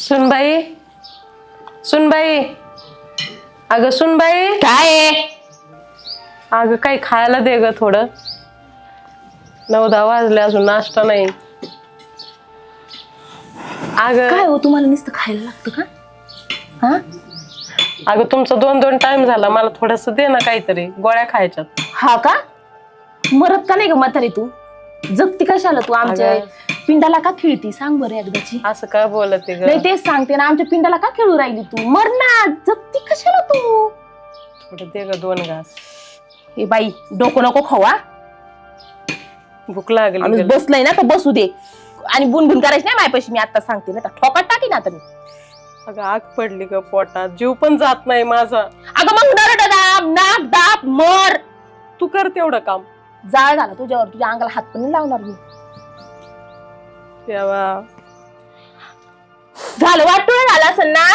सुनबाई सुनबाई अगं सुनबाई काय अगं काही खायला दे ग थोडं 9-10 वाजले अजून नाश्ता नाही अगं काय हो तुम्हाला नुसतं खायला लागतं का? हा अगं तुमचा 2-2 टाइम झाला मला थोडस दे ना काहीतरी गोळ्या खायच्यात हा का मरत का नाही ग म्हातारी तू जगती कशाला तू आमच्या पिंडाला का खेळती सांग बरं एकदाची असं काय बोलते ग नाही तेच सांगते ना आमच्या पिंडाला का खेळू राहिली तू मर ना जगती कशाला तू थोडं दे ग 2 घास हे बाई डोकं नको खावा भूक लागली आम्ही गेलं. बसलंय ना तर बसू दे आणि बुनबुन करायची नाही माझ्यापाशी मी आता सांगते ना तर ठोकात टाकी ना आता मी अगं आग पडली ग पोटात जीव पण जात नाही माझा अगं मग नरड दाब नाक दाब मर तू कर तेवढं काम जाळ झाला तुझ्यावर तुझ्या अंगाला हात पण नाही लावणार मी देवा झालं वाटून झालं असेल ना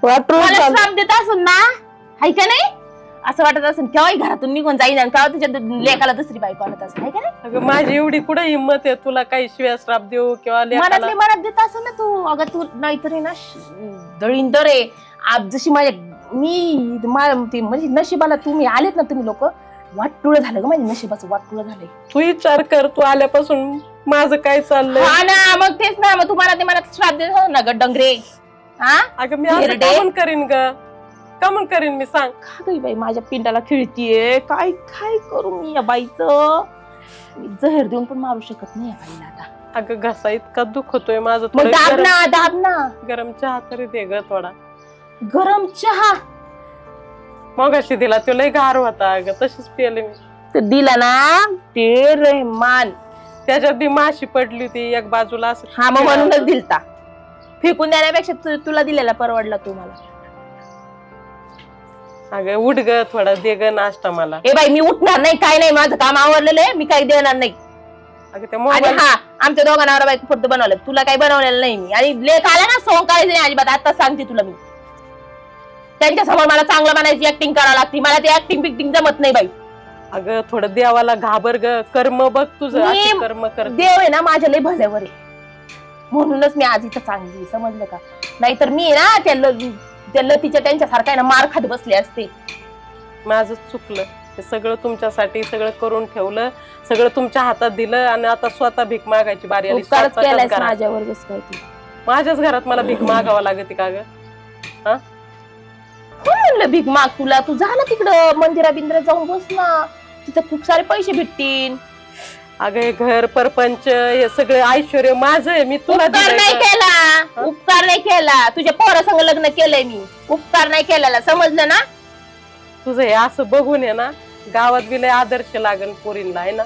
वाटून मला चालतं. श्राप देत असेल ना हाय का नाही असं वाटत असेल केव्हाही घरातून निघून जाईन आणि केव्हा तुझ्या लेकाला दुसरी बायको आणत असेल हाय का नाही अगं माझी एवढी कुठे हिंमत आहे तुला काही शिव्या श्राप देऊ किंवा लेकाला मनातले मनात देत असेल ना तू अगं तू नाहीतरी ना दळींदर आहे आप जशी माझ्या ती म्हणजे नशिबाला तुम्ही आलेत ना तुम्ही लोक वाटुळ झालं ग माझ्या नशिबाचं वाटुळ झालंय तू विचार कर तू आल्यापासून माझं काय चाललंय हा ना मग तेच ना मग तुम्हाला ते मनात श्राप देत असेल ना ग डंगरे हा अगं मी असं हिरडे. कमन करीन ग कमन करीन मी सांग का गं बाई माझ्या पिंडाला खिळतीये काय काय करू मी या बाईचं मी जहर देऊन पण मारू शकत नाही या बाईला आता अगं घसा इतका दुखतोय माझं मग थोडं दाब गरम ना दाब ना गरम चहा तरी दे ग थोडा गरम चहा मगाशी दिला तो लय गार होता अगं तशीच पिले मी तर दिला ना ते रेहमान त्याच्यात ती माशी पडली होती एक बाजूला असं हा मग म्हणूनच दिलता फेकून देण्यापेक्षा तुला दिलेला परवडला तुम्हाला अगं उठ ग थोडा दे ग नाश्ता मला ए बाई मी उठणार नाही काय नाही माझं काम आवरलेलं आहे मी काही देणार नाही अगं त्या आणि मोबाईल हा आमच्या दोघांना बाई फक्त बनवलं तुला काही बनवलेलं नाही मी आणि लेख आला ना सोंग करायचं नाही अजिबात आता सांगते तुला मी त्यांच्या समोर मला चांगलं बनायची ऍक्टिंग करावं लागते मला ते ऍक्टिंग बिक्टिंग जमत नाही बाई अगं थोडं देवाला घाबर ग कर्म बघ तुझं मी अशी कर्म कर देव आहे ना माझ्या लय भल्यावर आहे म्हणूनच मी आज इथं चांगली आहे, समजलं का नाहीतर मी ना त्या लतीच्या त्यांच्यासारखा आहे ना मार खात बसले असते माझं चुकलं हे सगळं तुमच्यासाठी सगळं करून ठेवलं सगळं तुमच्या हातात दिलं आणि आता स्वतः भीक मागायची बारी आली उपकारच स्वतःच्याच केलायस घरात. माझ्यावर कसं काय तू माझ्याच घरात मला भीक मागावं लागते का ग हा कोण म्हणलं भीक माग तुला तू जा ना तिकडं मंदिरा बिंदिरा जाऊन बस ना तिथं खूप सारे पैसे भेटतील अगं हे घर परपंच हे सगळं ऐश्वर्य माझं आहे मी तुला उपकार दिलंय नाही का? केला उपकार नाही केला तुझ्या पोरासंग लग्न केलंय मी उपकार नाही केलेला समजलं ना तुझं हे असं बघून आहे ना गावात बी लय आदर्श लागन पोरींना आहे ना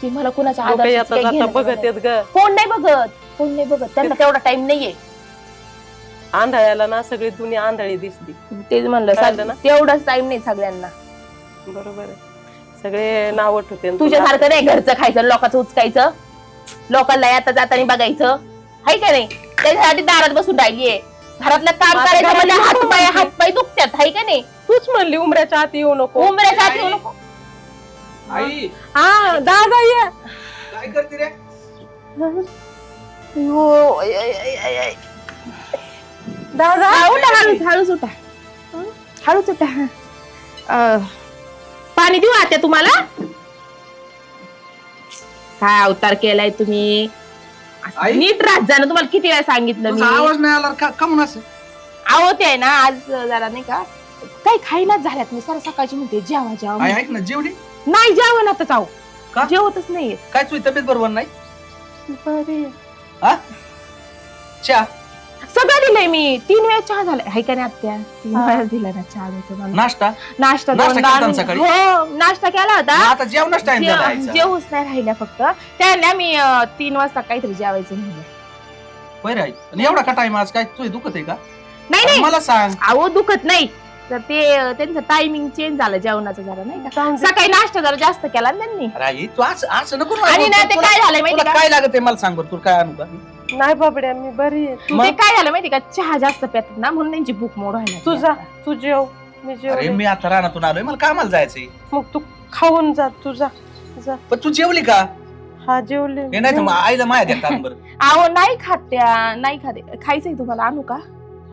ती मला कुणाच्या लोक आदर्शाचं येता काही जाता घेणं बघत देणं येत ग कोण नाही बघत त्यांना तेवढा टाइम नाहीये आंधळ्याला ना सगळी दुनिया आंधळी दिसती तेच म्हणलं कळलं ना? तेवढाच टाइम नाही सगळ्यांना बरोबर आहे सगळे नाव ठेवते तुझ्यासारखं नाही घरचं खायचं लोकांचं उचकायचं लोकांना आता जाताना बघायचं हाय का नाही त्याच्यासाठी दारात बसून राहिलीये घरातलं काम माझं करायचं म्हणजे घरात हातपाय दुखतात हाय का नाही तूच म्हणली उमऱ्याच्या आत येऊ नको उमऱ्याच्या आत येऊ नको आई हा दादा ये काय करते रे दादा उठा हळूच उठा हळूच उठा पाणी देऊ आता तुम्हाला काय अवतार केलाय तुम्ही आई? नीट राहत जा ना तुम्हाला किती वेळा सांगितलं मी तुझा आवाज नाही आला का म्हणून असं आहो ते आहे ना आज जरा नाही का काही खाईनाच झाल्यात मी सर सकाळची म्हणते जेवा जेवा आई ऐक ना जेवली नाही जेवण आता जाऊ का? जेवतच नाहीये काय तुझी तब्येत बरोबर नाही बरी हा चहा सगळं दिलंय मी 3 वेळा चहा झालाय हाय का नाही आत्या 3 वेळा दिला ना चहा देतो मला नाश्ता नाश्ता नाश्ता दोनदा केला ना सकाळी? हो नाश्ता केला होता आता जेवणाच टाइम झाला आईचा. जेवूच नाही राहिल्या फक्त त्यांना मी 3 वाजता काहीतरी जेवायचं म्हणलं होय रे आई आणि एवढा का टाइम आज काय तुझे दुखत आहे का नाही नाही मला सांग अहो दुखत नाही तर ते त्यांचं टायमिंग चेंज झालं जेवणाचं जरा नाही का जाऊ दे. सकाळी नाश्ता जरा जास्त केला ना त्यांनी अरे आई तू असं नको ना. आणि ना ते तुला- काय झालंय माहिती तुला का काय लागत आहे मला सांग बरं तुला काय आणू का नाही बाबड्या मी बरी आहे मग? ते काय झालं माहिती का चहा जास्त पितात ना म्हणून त्यांची भूक मोड व्हायला तू लागली जा आता. तू जेव मी अरे जेव मी आता रानातून आलोय मला कामाला जायचंय मग तू खाऊन जा तू जा जा पण तू जेवली का हा जेवले हे नाही तर मग आईला माया द्या ताण बरं. अहो नाही खात त्या, नाही खाते. खायचंय तुम्हाला, आणू का?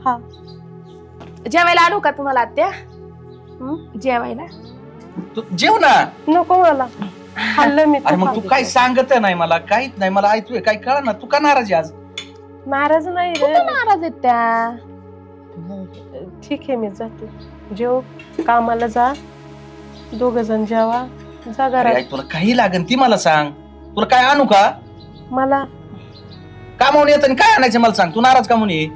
हा जेवायला आणू का तुम्हाला आत्या? जेवायला तू जेव ना. नको मला, खाल्लं मी. अरे मग तू काय सांगत नाही मला, काहीच नाही मला. आई तू काय कळा ना, तू का नाराज आहे आज? नाराज नाही रे. कुठं नाराज आहेत त्या? ठीक आहे मी जाते. जेव, कामाला जा, दोघ जण जेवा, जा अरे घरात. आई तुला काही लागन ती मला सांग. तुला काय आणू का? मला कामावून येत काय आणायचं मला सांग. तू नाराज का म्हणून ये?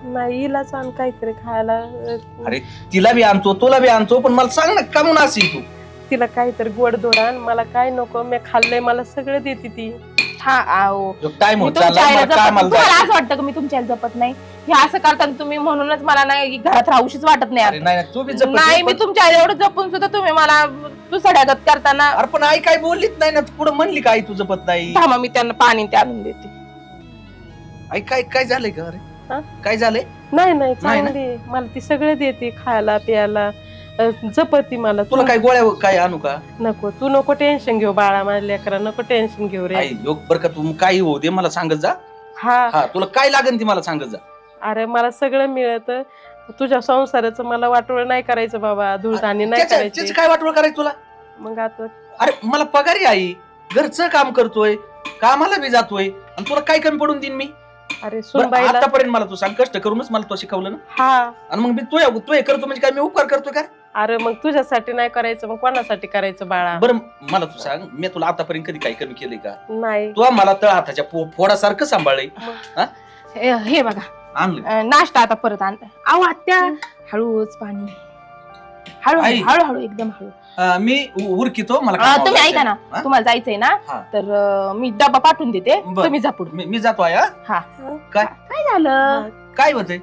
नाही, हिलाच आण काहीतरी खायला. अरे तिला बी आणतो, तुला बी आणतो, पण मला सांग ना का म्हणून अशी तू? तिला काहीतरी गोड धोड आण. मला काय नको, मी खाल्लंय, मला सगळं देते ती. हा आओ, टाइम मी होत तुमच्या चालला आईला मला जपत- कामाला तुम्हाला जायचं. असं वाटतं का मी तुमच्या आईला जपत नाही? हे असं करताना तुम्ही, म्हणूनच मला नाही घरात राहूशीच वाटत नाही अरे आता. नाही नाही, तू बी जपत नाही, नाही, मी पण- तुमच्या आईला एवढं जपून सुद्धा तुम्ही मला दुसऱ्यागत करताना. अरे पण आई काय बोललीच नाही ना, पुढं म्हणली का आई तू जपत नाही? थांबा, मी त्यांना पाणी ते आणून देते. आई काय काय झालंय का? हा? अरे काय झालंय? नाही नाही, नाही ना? चांगली आहे. मला ती सगळं देते, खायला प्यायला, जपती मला. तुला काय गोळ्या काय आणू का? नको, तू नको टेन्शन घेऊ बाळा, माझ्या लेकरा नको टेन्शन घेऊ रे. आई योग बर का, तू काही होऊ दे मला सांगत जा. हा हा तुला काय लागन ती मला सांगत जा. अरे मला सगळं मिळत. तुझ्या संसाराचं मला वाटोळ नाही करायचं बाबा, धुळधाणी नाही त्याचं करायची. काय वाटवं करायचं तुला? मग आता अरे मला पगारी आई, घरचं काम करतोय, कामाला बी जातोय, आणि तुला काय कमी पडून देईन मी? अरे बरं, सुनबाईला. आतापर्यंत मला तू सांग, कष्ट करूनच मला तो शिकवलं ना, हा आणि मग मी तू हे करतो म्हणजे काय मी उपकार करतो का? अरे मग तुझ्यासाठी नाही करायचं, मग कोणासाठी करायचं बाळा? बरं मला तू सांग, मी तुला आतापर्यंत कधी काही कमी केलंय का? नाही. तू मला तळ हाताच्या फोडासारखं सांभाळलंय. हे बघा, आणलं नाश्ता आता परत आण. अहो आत्या, हळूच पाणी, हळू आई. हळूहळू, एकदम हळू. मी उरकितो, मला कामावर तुम्ही जायचंय. ऐका ना, हा? तुम्हाला जायचंय ना, हा. तर मी डब्बा पाठवून देते, बरं. तुम्ही जा पुढे. मी जातो आहे. हा, काय काय झालं? काय होतंय?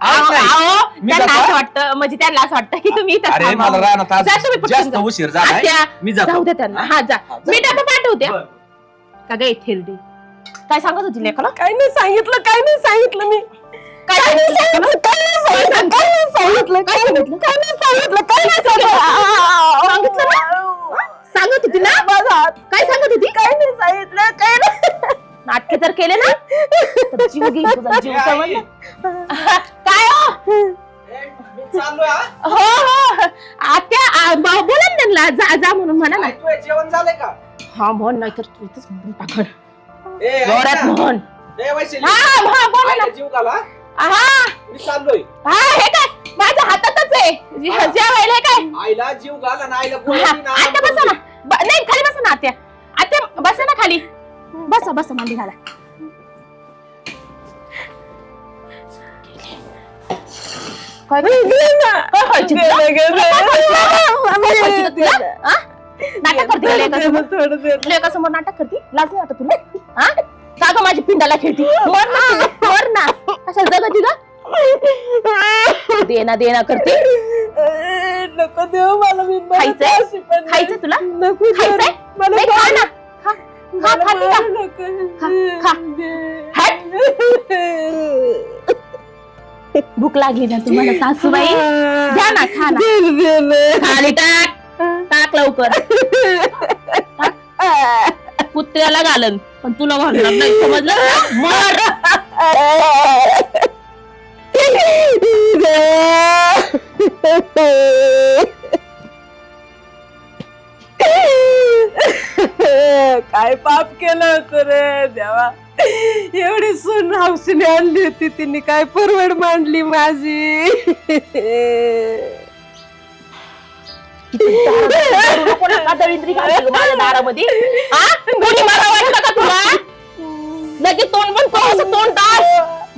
अहो, नाही. अहो, मी त्यांना जातो, असं वाटतं, म्हणजे त्यांना असं वाटतं की तुम्ही इथंच अरे थांबा. मला राहणार आज जा तुम्ही पटकन जास्त जा. उशीर झालाय. आत्या, मी जाऊ जातो. दे त्यांना. हा जा, हा, मी जा. डब्बा पाठवते. बरं. का गे थेरडी, काय सांगत होती लेखाला? काय नाही सांगितलं, काय नाही सांगितलं मी. काय सांगितलं? काय नाही सांगितलं, काय नाही सांगितलं, काय सांगितलं? काय नाही सांगितलं, काय नाही सांगितलं ना? सांगत होती ना? काय सांगत होती? काय नाही सांगितलं, काय नाही. नाटके जर केले ना, तर जीव घेईन तुझा, जीव समजलं? काय हो? मी चाललोय, हा? हो हो, आत्या बोला ना त्यांना, जा जा म्हणून म्हणा ना. आई, तुझं जेवण झालंय का? हा म्हण, नाही तर तू इथंच म्हणून टाकण. ए, ऐक जोरात ना. म्हण. ए, वैशाली, हा हा, बोला ना. आईला जीव घाला. हा मी चाललोय. हा, हे काय माझ्या हातातच आहे, जेवायला काय. आईला जीव घाला ना, आईला हा, बोलवली ना, आत्या बसा ना. नाही, खाली बसा ना आत्या. आत्या बसा ना खाली. बसा बसा, मांडी घाला. काय खायची तुला? हा? नाटक करते का लेकासमोर? लेकासमोर नाटक करते? लाज नाही वाटत तुला? हा? का गं माझी पिंडाला खेळती? मर ना तिला, मर ना. कशा जगती गं? देना देना करते. नको देऊ मला, मी खायचंय? खायचंय तुला? नको देऊ. खायचंय? मला नाही, खा ना. खा. खा, खाती का? नको. खा, खा. हट. भूक लागली ना तुम्हाला सासूबाई? द्या ना, खा ना. खाली टाक, टाक लवकर. टाक. कुत्र्याला घालन, पण तुला घालणार नाही, समजलं? मर. काय पाप केलं होतं रे देवा. एवढी सून हौशीने आणली होती तिने, काय परवड मांडली माझी. दळिंद्री घालते गं माझ्या दारामध्ये. हा? कोणी मला वाटलं का तुला? लगेच तोंड बंद कर, असं तोंड दाब.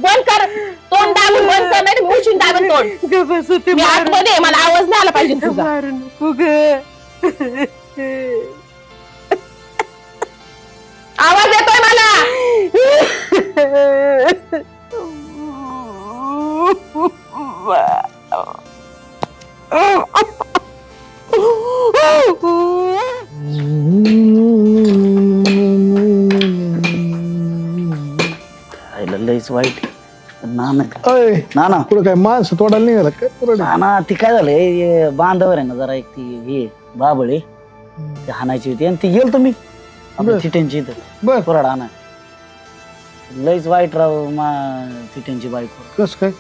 बंद कर, तोंड दाबून बंद कर, नाही मी उशीन दाबून तोंड. ग बस होते, मी आतमध्ये आहे, मला आवाज नाही आला पाहिजे तुझा. मारू नको ग. आवाज येतोय मला. लयच वाईट. ना अय ना पुढे काय माणसं तोडायला निघाला काय पुढे ना ती काय झालंय, बांधावर आहे ना जरा एक ती हे बाबळे ती हाणायची होती, आणि ती गेलो तुम्ही आपल्या थिटेंची इथं बर कोराड आणा. लईच वाईट राव थिटेंची बायको. कस काय?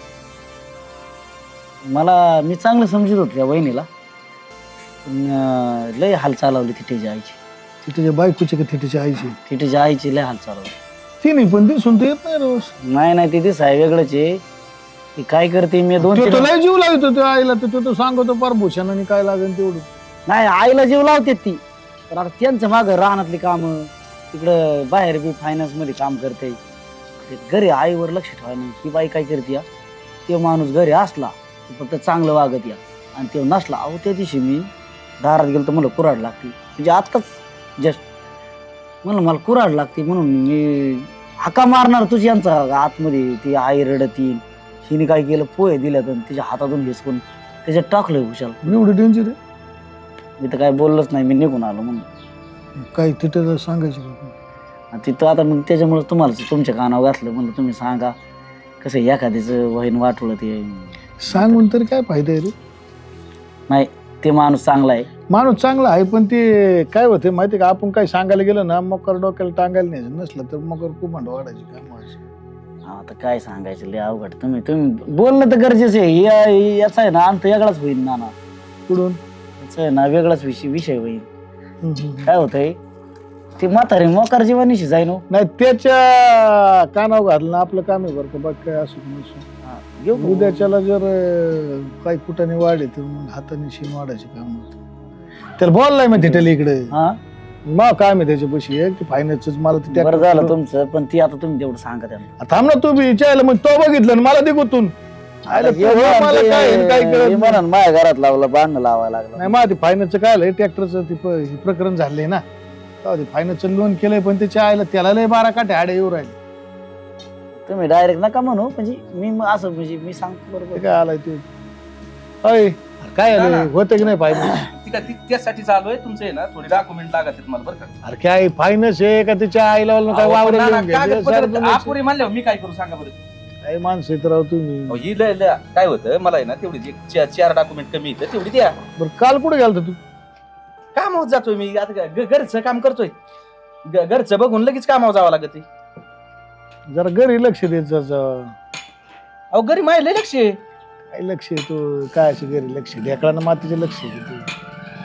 मी चांगलं समजत होतो त्या वहिनीला, पण लय हाल चालवली थिटेच्या आईची. तिच्या बायकोची का तिच्या आईची? थिटेच्या आईची लय हाल चालवली. ती नाही पण दिसून तर येत नाही रोज. नाही ते दिस आहे वेगळंच आहे. ती काय करते मी तो लय जीव लावतो त्या आईला, तर तो सांगतो पार भूषणाने काय लागेल तेवढं. नाही आईला जीव लावते ती, पण आता त्यांचं मागं रानातली कामं, तिकडं बाहेर बी फायनान्स मध्ये काम करते. ते घरी आईवर लक्ष ठेवायला नाही. ही बाई काय करते, ते माणूस घरी असला फक्त चांगलं वागत या, आणि ते नसला. अहो त्या दिवशी मी दारात गेलो तर मला कुऱ्हाड लागते, म्हणजे आत्ताच जस्ट मला कुऱ्हाड लागते म्हणून मी हाका मारणार तुझी यांचा आतमध्ये. ती आई रडतीन. हिने काय केलं, पोहे दिल्या तर तिच्या हातातून हिसकून त्याच्यात टाकलंय भुशाल. एवढं डेंजर आहे? मी तर काय बोललोच नाही, मी निघून आलो म्हणून. काय तिथं सांगायचं तिथं आता मग त्याच्यामुळे तुम्हाला तुमच्या कानावर घातलं, म्हणलं तुम्ही सांगा कसं एखाद्याचं वहीन वाटवलं. ते सांगून तरी काय फायदा आहे रे? नाही ते माणूस चांगला आहे. माणूस चांगला आहे, पण ते काय होते माहिती का, आपण काही सांगायला गेलं ना मकर डोक्याला टांगायला नाही नसलं तर मकर कुमांड वाढायची काय म्हणायची. आता काय सांगायचं, लय अवघड. तुम्ही बोलणं तर गरजेचं आहे. याचा आहे ना अंत वेगळाच होईल ना. कुठून याचा आहे ना वेगळाच विषय होईल. काय होतंय, ती म्हातारी मोकार जीवानीशी जाईन. नाही त्याच्या कानावर घालणं आपलं काम आहे बरं का. बाकी काय असू नसू, उद्याच्याला जर काही कुठाने वाढे तर मग हाताने शिन वाढायचे काम. त्याला बोललाय म्हणते त्याला इकडे मग काय मी त्याच्या पशी फायनान्स मला बरं झालं तुमचं, पण ती आता तुम्ही तेवढं सांगा त्यांना. थांब ना, तू बी विचारलं मग तो बघितलं मला दे गुतून. माझ्या घरात लावलं बांधणं लावायला लागलं. नाही मग फायनान्सचं काय आलंय, ट्रॅक्टरचं प्रकरण झालंय ना, फायनान्सचं लोन केलंय, पण त्याच्या आईला त्याला लय 12 काठे आडे येऊ राहिले. तुम्ही डायरेक्ट नका म्हणू, म्हणजे मी असं म्हणजे मी सांगतो बरोबर. काय आलाय ते काय आलं होतं की नाही फायनान्स? त्यासाठी चालू आहे तुमचं आहे ना, थोडी डॉक्युमेंट लागत आहेत मला बरं का. अरे काय फायनान्स आहे का त्याच्या आईला काय वावर अपुरी म्हणल्यावर मी काय करू सांगा बरं. काय माणसं येत राव तुम्ही. ही लय काय होतं मला आहे ना, तेवढी 4 डॉक्युमेंट कमी येतं तेवढी द्या. बरं काल कुठे गेलता तू? कामावर जातोय मी आता, घरचं काम करतोय. घरचं बघून लगेच कामावर जावं लागत. जरा घरी लक्ष देत जा. अहो घरी माझं लय लक्ष आहे. काय लक्ष आहे तू, काय असं घरी लक्ष ढेकळानं मातीचे लक्ष आहे तू.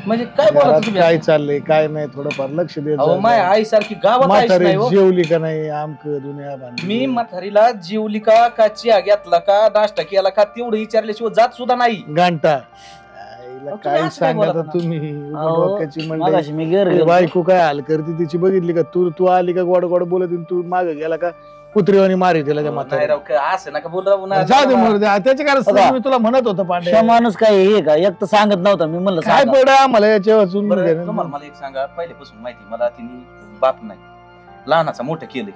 म्हणजे काय बोलत घरात तुम्ही? काय चाललंय काय नाही थोडंफार लक्ष देत अहो माझ्या आई सारखी गावात आईच म्हातारी नाही हो. जेवली का नाही आमक दुनिया बांधली. मी म्हातारीला जेवली का चहा घेतला का नाश्ता केला का तेवढं विचारल्याशिवाय जात सुद्धा नाही. घंटा तुम्ही काय असं काय सांगता बोलता ना? तुम्ही अहो, डोक्याची मंडळी. मगाशी मी गेलो बायको काय हाल करते तिची बघितली का? तू आली का गोड गोड बोलत तू माग गेला का कुत्रीवानी मारी तिला त्या नाही म्हातारी. राव, असं नका बोल राव ना. जाऊ दे मरू दे. त्याच्या कारण बघा. मी तुला म्हणत होतो पांडे हा माणूस काय हे का एक तर सांगत नव्हता. मी म्हणलं काय सांगा. पड आम्हाला याच्या वाचून बरं, घे. तुम्हाला मला एक सांगा, पहिल्यापासून माहिती मला तिने बाप नाही लहानाचा मोठं केलंय.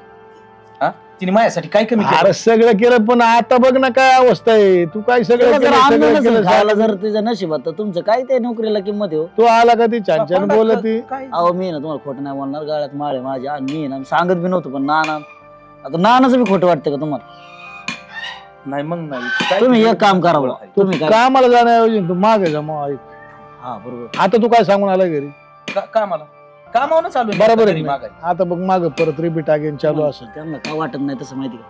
हा तिने माझ्यासाठी काय कमी केलं? अरे सगळं केलं पण आता बघ ना काय अवस्था आहे. तू काय सगळं त्याला जर केलं, आणलं सगळं नसेल केलं. खायला जर तिच्या नशिबात, तर तुमचं काय त्या नोकरीला किंमत आहे हो? तू आला का ती छान छान कोणता- बोलत ती. काय? अहो मी ना तुम्हाला खोटं नाही बोलणार. गाळ्यात माळे माझ्या, आणि मी ना सांगत बी नव्हतो. पण नाना आता नानाचं बी खोटं वाटतं का तुम्हाला? नाही मग नाही काय तुम्ही केलं? एक काम करा बा. तुम्ही काय कामाला जाण्याऐवजी तू मागे जा मग ऐक. हा बरोबर. आता तू काय सांगून आला घरी? कामाला कामावून चालू आहे. बरोबर आहे घरी ना? मागाय. आता बघ माग परत रिपीट अगेन चालू असेल. त्यांना काय वाटत नाही तसं माहिती का?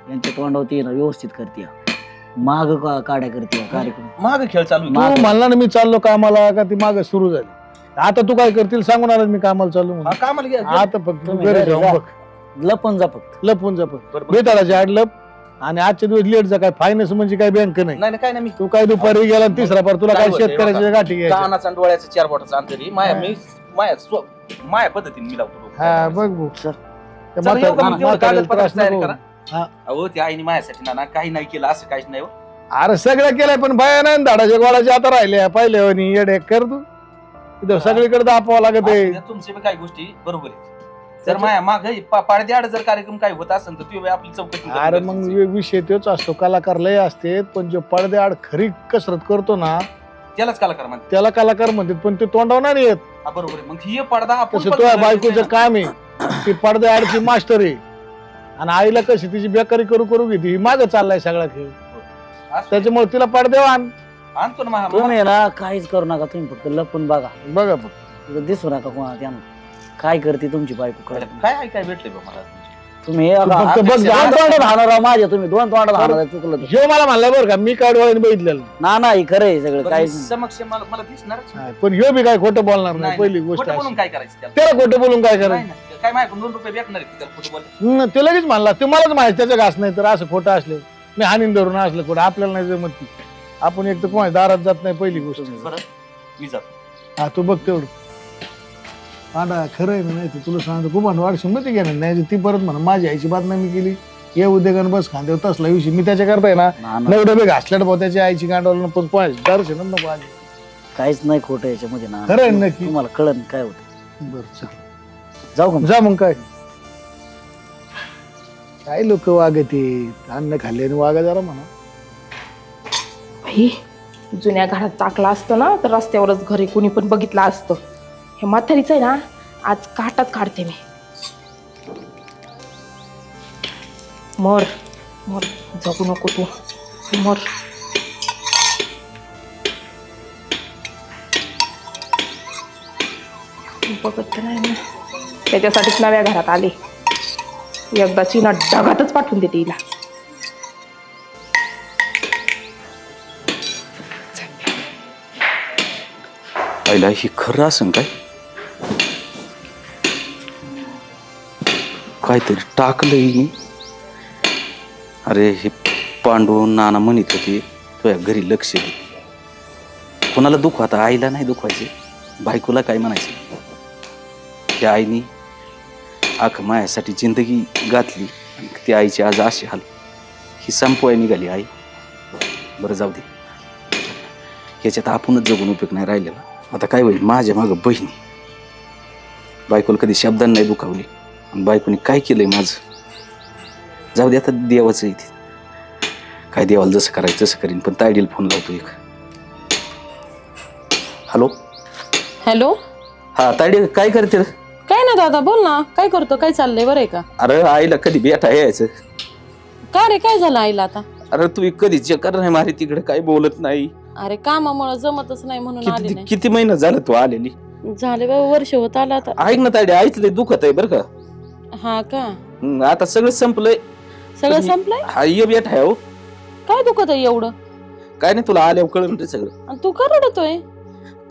यांच्या तोंडावरती ना व्यवस्थित करते, माग काड्या करते कार्यक्रम. माग खेळ चालू आहे. तू म्हणला ना मी चाललो कामाला का ती माग सुरू झाली. आता तू काय करतील सांगून आला मी कामाला चालू म्हणून. हा, कामाला घ्या. आता फक्त तू तुम्ही घरी घरी जाऊन जा. बघ. लपून जा फक्त. लपून जा पण बरोबर. बेताळाची आड लप. आणि आजच्या दिवस लेट जा. काय फायनान्स म्हणजे काय बँक नाही. नाही काय नाही मी तू काय दुपारी गेला आणि तिसरा पार तुला काय काय होतंय शेतकऱ्याच्या बघा. गाठी घ्यायच्या. कानाचा आणि डोळ्याचा 4 बोटाचा अंतरी माया पद्धतीने मी लावतो. हा बघ भाऊ. सर. त्या चला, येऊ का मग? म्हाताऱ्याला तेवढं कागदपत्राची त्रास तयारी नको. करा. हा. अहो त्या आईने माझ्यासाठी ना काही नाही केलं असं काहीच नाही हो. अरे सगळं केलंय पण बाया नाही ना धाडाच्या गोळाच्या आता राहिल्या पहिले आणि येडे कर तू इथं सगळीकडे दाखवावं लागत आहे. असू द्या, तुमचे बी काही गोष्टी बरोबर आहेत. जर माया माग पाडद्याआड जर कार्यक्रम काही होत असेल तर ती आपली चौकशी करणं अरे मग गरजेचं आहे. विषय तोच असतो. कलाकार लय असते पण जो पडद्याआड खरी कसरत करतो ना त्यालाच कलाकार म्हणते. त्याला कलाकार म्हणतात. पण ते तोंडावर नाही येत. हा, बरोबर आहे. मग ही पडदा आपण तसं पण तुझ्या करायचं बायकोचं नाही काम आहे. ती पडद्याआडची मास्टर आहे आणि आईला कशी तिची बेकारी करू करू घेते. ही मागं चाललाय सगळा खेळ. ना. असं त्याच्यामुळे तिला पडद्यावर आण. आणतो ना तुम्ही ना काहीच करू नका. तुम्ही फक्त लपून बघा. बघा बघ. तिथं दिसू नका कोणा त्यांना. काय करते तुमची बायको कळत नाही. काय काय भेटले बा मला तुम्ही फक्त बघ, दोन तोंडात हाणार माझ्या, तुम्ही दोन तोंडात हाणार चुकलं तर. ह्यो मला म्हणला बरं का, मी काय डोळ्याने बघितलेलं ना नाही खरं आहे सगळं बरं, काय समक्ष मला दिसणारच नाही. पण ह्यो बी काय खोटं बोलणार नाही, नाही, पहिली नाही. गोष्ट खोटं अशी. बोलून काय करायचं त्याला? त्याला खोटं बोलून काय नाही करायचं? ना, काय माझ्याकडून 2 रुपये भेटणार आहेत त्याला खोटं बोलले? ते लगेच म्हणला, ते मलाच माहिती त्याचं घास नाही तर असं खोटं असलं मी हानीन धरून असलं खोटं आपल्याला नाही जमत ती. आपण एक तर कोणा दारात जात नाही पहिली गोष्ट. बरं मी जातो. हा तू बघ तेवढं आडा खरं आहे ना, नाही तर तुला सांगतो खूप वाढशी मध्ये घेणार नाही ती परत म्हणा माझी आईची बातमी केली ये उद्योगानं बस खांद्यावर तसला विषय मी त्याच्या करताय ना ना, ना. 9 डबे घासल्यात भाऊ त्याच्या आईची गांडवलं पण दर्शन नको आधी. काहीच नाही खोटं याच्यामध्ये ना. खरं आहे नक्की. तुम्हाला कळन काय होतं. बरं चल जाऊ का? जा मग काय लोक वागते अन्न खाल्ल्याने वागा जरा म्हणा. बाई, जुन्या घरात टाकला असतं ना तर रस्त्यावरच घरी कुणी पण बघितलं असतं. हे म्हातारीचं आहे ना, आज काटाच काढते मी. मर मर, जगू नको तू, मर. बघत तर नाही ना, त्याच्यासाठीच नव्या घरात आले. एकदाची ना डगातच पाठवून देते हिला. पहिला ही खरं असं काय काहीतरी टाकलंय मी. अरे हे पांडू नाना म्हणत होते तुझ्या घरी लक्ष दे. कोणाला दुखू आता, आईला नाही दुखवायचे, बायकोला काय म्हणायचं. त्या आईनी आख मायासाठी जिंदगी घातली आणि ती आईची आज अशी हाल. ही संपवाय निघाली आई. बरं जाऊ दे, ह्याच्यात आपणच जगून उपयोग नाही राहिलेला. आता काय होईल, माझ्या मागं बहिणी. बायकोला कधी शब्दांनी नाही दुखावली आणि बायकोने काय केलंय माझं. जाऊ दे आता, देवाचं इथे काय, देवाला जसं करायचं तसं करीन. पण तायडीला फोन लावतो एक. हॅलो हॅलो, हा तायडी काय करते रे? काय ना दादा बोल ना, काय करतो, काय चाललंय, बरं आहे का? अरे आईला कधी बेटा यायचं. का रे, काय झालं आईला आता? अरे तू कधी चक्कर नाही मारी तिकडे, काय बोलत नाही. अरे कामामुळे जमतच नाही म्हणून आले किती किती महिना झालं तू आलेली. नाही. झाले बाबा, वर्ष होत आलं आता. ऐक ना तायडी, आईच लय दुखत आहे बरं का. हा का? आता सगळं संपलंय. सगळं संपलंय? हा ये बेटा आहे हो. काय दुखत आहे एवढं? काय नाही, तुला आल्यावर कळलं रे सगळं. आणि तू का रडतोय?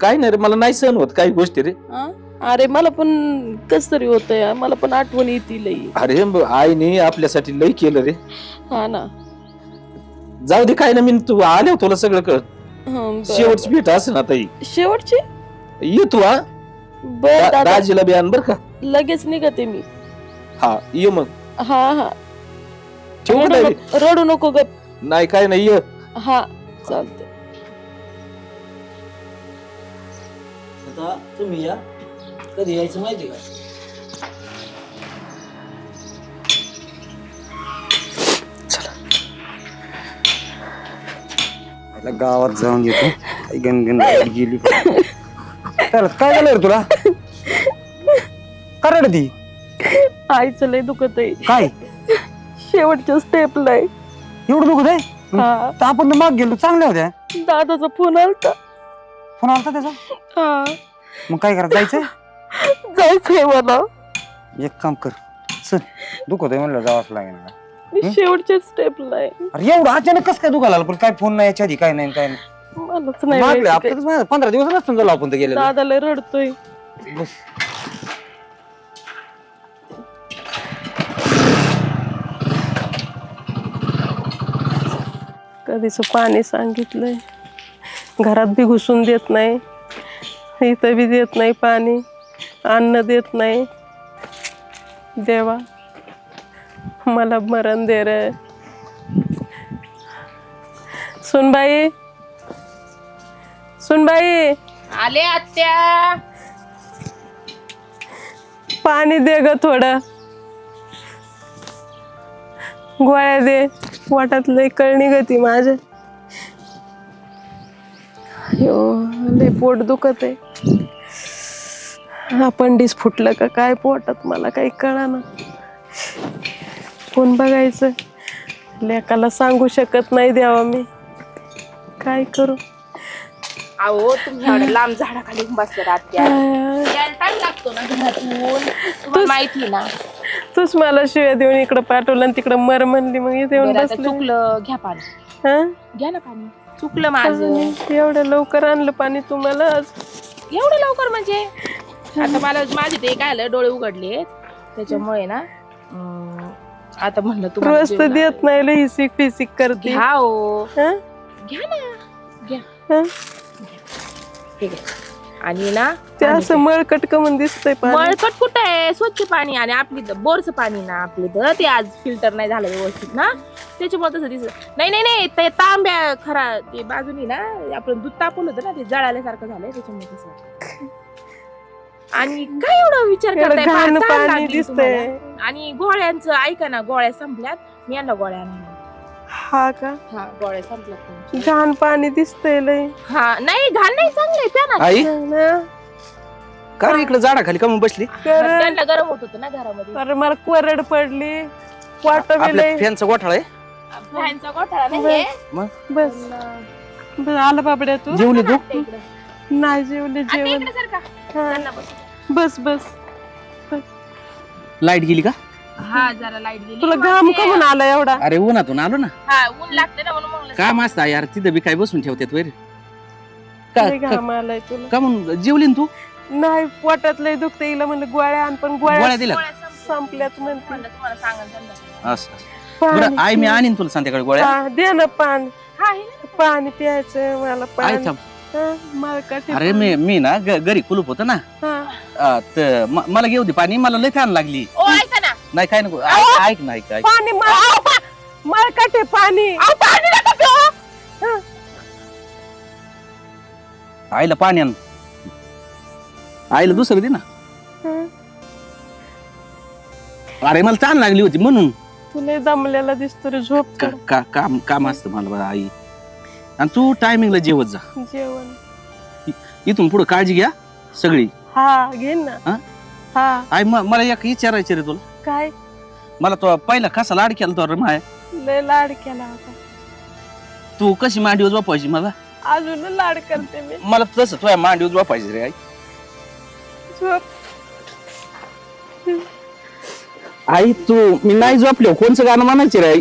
काय नाही रे, मला नाही सहन होत काही गोष्टी रे. हा? अरे मला पण कस तरी होतंय, मला पण आठवण येते लई. अरे आईने आपल्यासाठी लय केलं रे. हा ना. जाऊ दे, काय ना, मी तू आल्यावर तुला सगळं कळ. हं, बरं. शेवटची भेट असं ना ताई. शेवटची? ये तू हा. बर दादा, दाजीला बी आण बर का. लगेच निघते मी. हा ये मग. हा हा, ठेवू का तायडी? रडू नको ग. नाही काय नाही, ये. हा चालते. आता तुम्ही या, कधी यायचं माहिती का? गावात जाऊन येतो. काही गणगण गेली तर काय झालं रे तुला? करड ती आईचं लय दुखत आहे. काय शेवटच्या स्टेपला आहे. एवढं दुखत आहे? हा. तर आपण तर माग गेलो, चांगल्या होत्या. दादाचा फोन आलता. फोन आलता त्याचा? हा, मग काय करा, जायचंय? जायचंय मला. एक काम कर, चल. दुखत आहे म्हणलं जावंच लागेल ना. मी शेवटच्या स्टेपला आहे. अरे एवढं अचानक कसं काय दुखायला लागलं? पण काय फोन नाही याच्या आधी, काय नाही काय नाही. मलाच नाही मागले माहिती काय. आपल्याच 15 दिवस नसतं झालं आपण तर गेलेलो. दादा लय रडतोय. बस. कधीच पाणी सांगितलंय, घरात बी घुसून देत नाही, इथं बी देत नाही पाणी, अन्न देत नाही. देवा मला मरण दे रे. सुनबाई, सुनबाई, आले आत्या. पाणी दे ग थोडं, गोळ्या दे, वाटात लय कळणी गती माझ्या. लय पोट दुखत आहे. अपेंडिक्स फुटलं का काय पोटात, मला काही कळाना. कोण बघायचं, लेकाला सांगू शकत नाही. द्यावा मी काय करू. अहो तुम्ही एवढ्या लांब झाडाखाली बसले आत्या. लागतो ना घरातून, तुम्हाला माहिती ना. तूच मला शिव्या देऊन इकडं पाठवलं आणि तिकडं मर म्हणली, मग इथे येऊन बरं, आता बसले. चुकलं, घ्या पाणी, हा? घ्या ना पाणी. चुकलं माझं. एवढं लवकर आणलं पाणी तुम्हाला आज? एवढं लवकर म्हणजे आता मला माझे ते काय आलं, डोळे उघडले त्याच्यामुळे ना आता म्हणलं तुम्हाला रोज तर देत नाही, लई हिसिक फिसिक करते. घ्या हो, हा? घ्या ना, घ्या. हा? ठीक आहे. आणि ना ते असं मळकट कमून दिसतंय पाणी. मळकट कुठं आहे, स्वच्छ पाणी. आणि आपली बोरचं पाणी ना आपलं तर ते आज फिल्टर नाही झालं व्यवस्थित ना, त्याच्यामुळे तसं दिसत नाही. नाही नाही, ते तांब्या खरा ते बाजूनी ना आपण दूध तापवलं होतं ना, ते जळाल्यासारखं झालंय त्याच्यामुळे तसं. आणि काय एवढं विचार एवढं करताय, घाण तहान पाणी लागली दिसतंय. तुम्हाला. आणि गोळ्यांचं ऐका ना, गोळ्या संपल्यात, मी यांना गोळ्या आणल्या. हा का? हा, गोळ्या संपल्यात तुमच्या. घाण पाणी दिसतंय लय. हा नाही, घाण नाही, चांगलंय, प्या ना. आई ना? का रे इकडे झाडाखाली का मग बसली? त्यांना गरम होत होतं ना घरामध्ये. अरे मला कोरड पडली, वाट आपल्या फॅनचा गोठाळा आहे. फॅनचा गोठाळा नाही मग बस बस आलं बाबड्या तू. जेवली तू? नाही जेवले, जेवण. हा. बस बस. लाईट गेली का? हा, जरा लाईट गेली. तुला घाम का म्हणून आला एवढा? अरे उन्हातून आलो ना. हा, ऊन लागते ना म्हणून म्हणलं. काय मस्त यार, तिथं बी काय बसून ठेवतात वैर. लय घाम आलाय तुला. का म्हणून जेवली ना तू? नाही, पोटात लय दुखते, हिला म्हणलं गोळ्या आण, पण गोळ्या गोळ्या दिल्या? संपल्यात म्हणते. म्हणलं तुम्हाला सांगायला संध्याकाळी. असं बरं आई, मी आणीन तुला संध्याकाळी गोळ्या. हा, दे ना पाणी. हा, हे ना. पाणी प्यायचं मला, आई पाणी. थांब. हा, मळकट आहे अरे पाणी. मी ना घरी कुलूप होतं ना, हा. तर मला घेऊ दे पाणी, मला लय तहान लागली. ओ, ऐका ना. नाही काय नको, ऐक ना, ऐक. पाणी मळकट आहे पाणी. पाणी नका पिऊ. आईला पाणी आण, आईला दुसरं दे ना. हा. अरे मला तहान लागली होती म्हणून. तुला दमलेला दिसतो रे, झोप कर. काम असतं मला बरं आई. आणि तू टायमिंगला जेवत जा. जेवण. इथून पुढे काळजी घ्या सगळी. हा, घेईन ना. हा? हा. आई मला एक विचारायचं रे तुला. काय? मला तो पहिला कसा लाड केला तो रे माय, लय लाड केला होता. तू कशी मांडीवर झोपायची मला? अजून लाड करते मी. मला तसं तुझ्या मांडीवर झोपायची रे आई. झोप. आई तू मी नाही झोपलो, कोणचं गाणं म्हणायचे रे आई?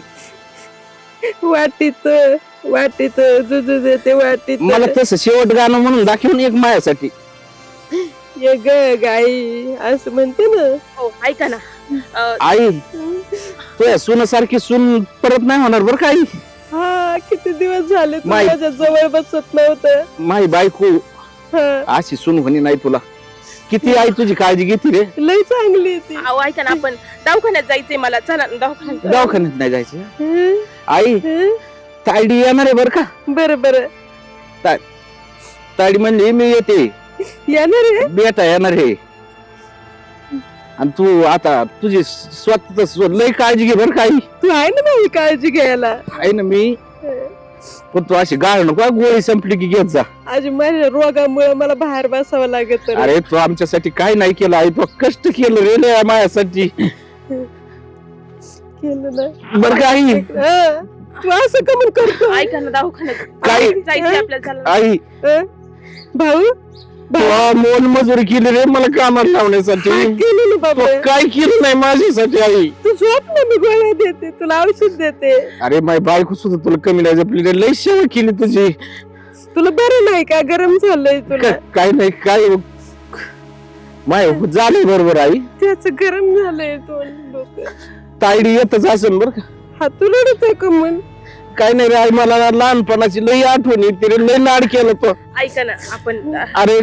वाटीत वाटीत दूध देते वाटीत. मला तसं शेवट गाणं म्हणून दाखवून एक माझ्यासाठी. ये ग गाई असं म्हणते ना. हो, ऐका ना. आई तुझ्या सुनासारखी सून परत नाही होणार बरं का आई. हा, किती दिवस झाले तू माई- माझ्या जवळ बसत नव्हतं. माई बायको हा, अशी सून होणी नाही तुला. किती आई तुझी काळजी घेते रे. लय चांगली आहे ती. अहो, ऐका ना, आपण दवाखान्यात जायचंय मला. चला ना, दवाखान्यात. दवाखान्यात नाही जायचं हं? आई. हं? तायडी येणार आहे बरं का. बरं बरं, तायडी म्हणजे मी येते, येणार आहे. बेटा येणार आहे. आणि तू आता तुझी स्वतः लय काळजी घे बरं का आई. तू आहे ना माझी काळजी घ्यायला. आहे ना मी, पण तू अशी गाळ नको, गोळी संपली की घेत जा. आज माझ्या रोगामुळे मला बाहेर बसावं लागत. अरे तू आमच्यासाठी काय नाही केलं आई, तू कष्ट केलं रे लय माझ्यासाठी. केलं ना. बरं का आई. हं. तू असं का म्हणून करतो? ऐका ना, दवाखान्यात काय? जायचंय आपल्याला. चला. आई हं? भाऊ तू मोल मजुरी केली रे मला कामाला लावण्यासाठी. काय केलं ना तू बाबा? काय केलं नाही माझ्यासाठी आई. तू झोप ना, मी गोळ्या देते तुला, औषध देते. अरे माझी बायको सुद्धा तुला कमी नाही जपली रे, लय सेवा केली तुझी. तुला बरं नाही का? गरम झालंय तुला? काय नाही काय माय झालंय बरोबर आई. त्याच गरम झालंय दोन लोक. तायडी येतच असेल बरं का. हा, तू रडतोय का मग? काय नाही रे आई, मला लहानपणाची लई आठवण येते रे, लय लाड केलं तो. ऐका ना, आपण अरे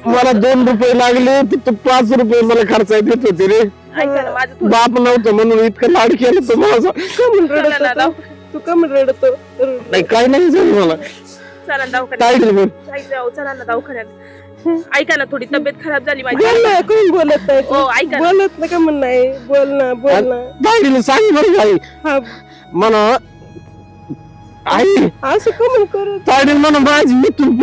मला 2 रुपये लागले तर तू 5 रुपये मला खर्च देत होते रे. ऐका ना, माझं थोडं. बाप नव्हतं म्हणून इतकं लाड केलं तर माझं. का म्हणून चला रडत ना, होता? तू का म्हणून रडतो? नाही काय नाही झालं मला. चला ना दवाखान्यात तायडी बोल. जायचंय. अहो, चला ना दवाखान्यात. ऐका ना, थोडी तब्येत खराब झाली माझी. बोल ना, कोण बोलत नाही तू? हो, ऐका ना. बोलत ना का म्हण नाही? बोल ना, बोल ना. तायडीला सांग बरं का आई. हा, म्हणा आई असं का म्हणून करू? तायडी म्हणा माझी इथून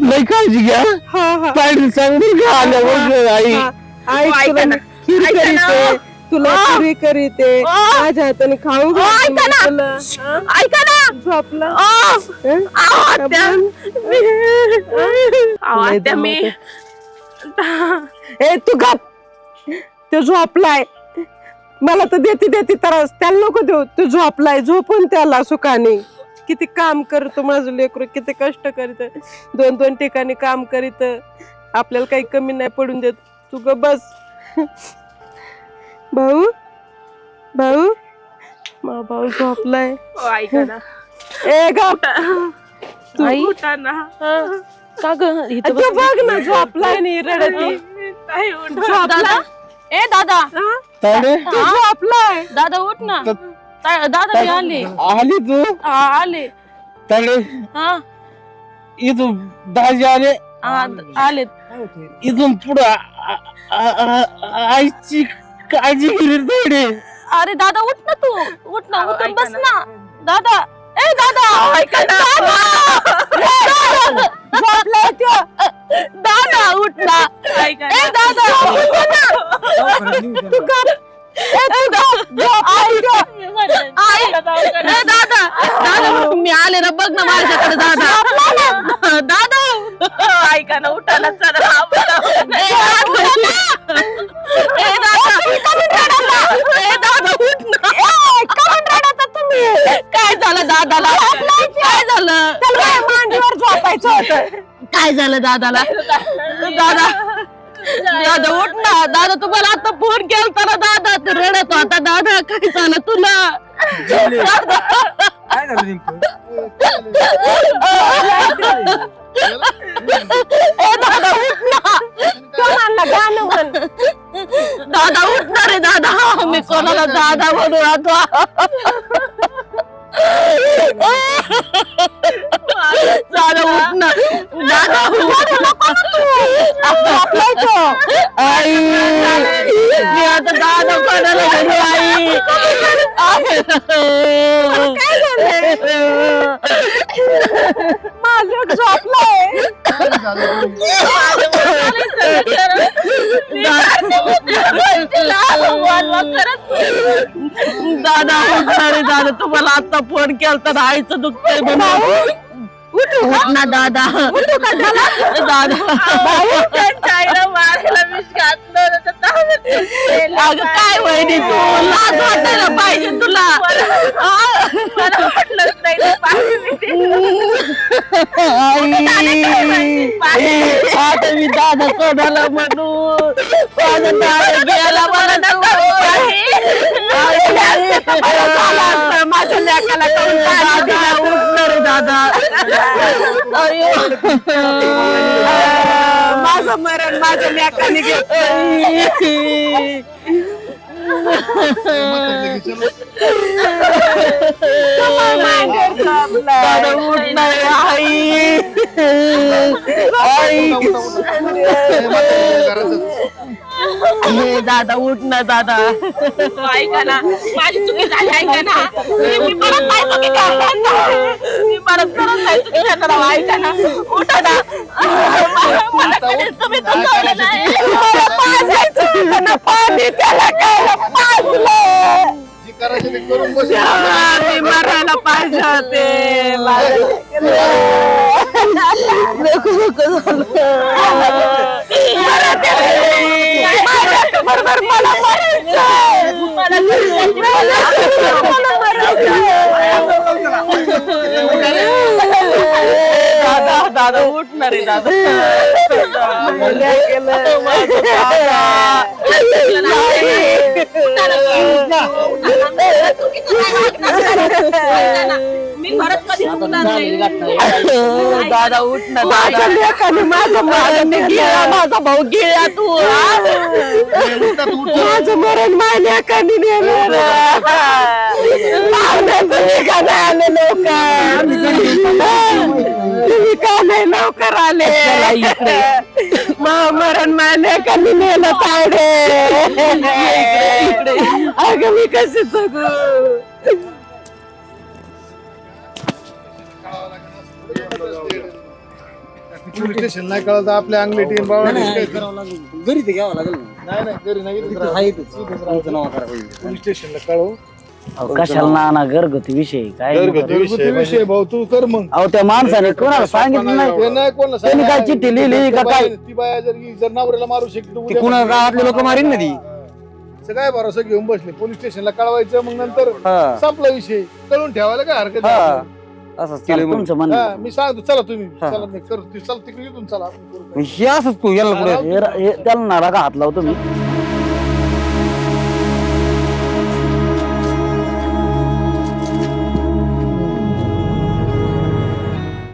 लय काळजी घ्या. हा हा तायडीला सांग बरं का आल्यावर आई. हा. आई हो, ऐका तुला ना. खीर ऐका ना. करीते, तुला पुरी करीते, माझ्या हाताने खाऊ घालते ऐका ना. तुला. हा? ऐका ना. झोपला? अहो, हं? आत्या. बोल. अहो, लय आत्या, मी दमवते. ए तू गप, तो झोपलाय. मला तर देती त्रास, त्याला नको देऊ. तू झोपलाय, झोपून त्याला सुखाने. किती काम करतो माझं लेकरू, किती कष्ट करीत, 2-2 ठिकाणी काम करीत. आपल्याला काही कमी नाही पडून देत. तू ग बस. भाऊ भाऊ झोपलाय. ऐका ना. ए गप. आई उठा ना. का ग इथं बघ ना, झोपलाय नाही रडती. दादा, ए दादा, ताडे तू झोपलाय. दादा उठ ना. दादा मी आले. आली तू आले. ताडे हा इथून दाजी आले. आले. इथून पुढं आईची काळजी घेईल ताडे. अरे दादा उठ ना तू. उठ ना, उठून बस ना दादा. ए दादा, ऐका ना. झोपलाय त्यो. दादा उठ ना. ए दादा तू गप. ए तू गप. झोपलाय त्यो. दादा मी आले ना, बघ ना माझ्याकडे. दादा दादा ऐका ना, उठा ना. काय झालं दादाला? काय झालं? मांडीवर झोपायचं होतं. काय झालं दादाला? दादा उठ ना. दादा तुम्हाला आता फोन केलता ना. दादा तू रडत होता. दादा काय झालं तुला? काय झालं नेमकं? ए दादा उठ ना. तो म्हणला गाणं म्हण. दादा उठणार रे. दादा मी कोणाला दादा म्हणू आता? दादा उठ ना. दादा आई, मी आता दादा कोणाला म्हणू? आई माझं झोपलाय. दादा उठणार रे. दादा तुम्हाला आता फोन केलता ना, आईचं दुखतंय म्हणून. उठ ना दादा. दादा त्यांच्या आईला मारायला विष घातलं. अगं काय वहिनी, तू लाज वाटायला पाहिजे तुला. आता मी दादा कोणाला म्हणू? माझं दादा गेला मला नका. माझ्या लेकाला दादा उठणार दादा. माझं मरण माझ्या लेकाने घेतलं. दादा उठणार. आई आई दादा उठ ना. दादा ऐका ना, माझी चुकी झाली. ऐका ना, मी परत नाही चुकी करणार. मी परत नाही चुकी करणार. ऐका ना, उठा ना. मला कधीच तुम्ही दुखवलं नाही. मला पाजायचं होतं ना पाणी, त्याला काय पाजलं. मी मरायला पाहिजे होते. बरोबर मला दादा दादा उठणार आहे. दादा मी परत कधी उठणार नाही. दादा उठ ना. माझ्या लेकाने माझा भाऊ गेला. तू माझं मरण माझ्या लेकाने नेलं. तुम्ही का नाही आले लोक? तुम्ही का नाही लवकर आले? मरण माझ्या लेकाने नेलं. ताडे अगं मी कशी जगू? पोलीस स्टेशन नाही कळत आपल्या अंगली टीम घरी ते घ्यावं लागेल ना. नाही घरी नाही इथं आहे इथंच. तुमचं नाव करा पाहिजे. पोलीस स्टेशनला कळव. अहो, कशाला नाना घरगुती विषय काय घरगुती विषय भाऊ तू कर मग अहो त्या माणसाने कोणाला सांगितलं नाही ते नाही कोणाला त्यांनी काय चिठ्ठी लिहिली का काय ती बाया जर नवऱ्याला मारू शकतो ते कुणा गावातले लोक मारीन ना ती काय भरोसा घेऊन बसले पोलीस स्टेशनला कळवायचं मग नंतर हा संपला विषय कळून ठेवायला काय हरकत हा नाही. असंच केलं मग तुमचं म्हणणं हा, मी सांगतो चला तुम्ही हा. चला मी करतो चला तिकडे येऊन चला आपण करू. हे असंच तू याला पुढे त्याला नारा का हात लावतो मी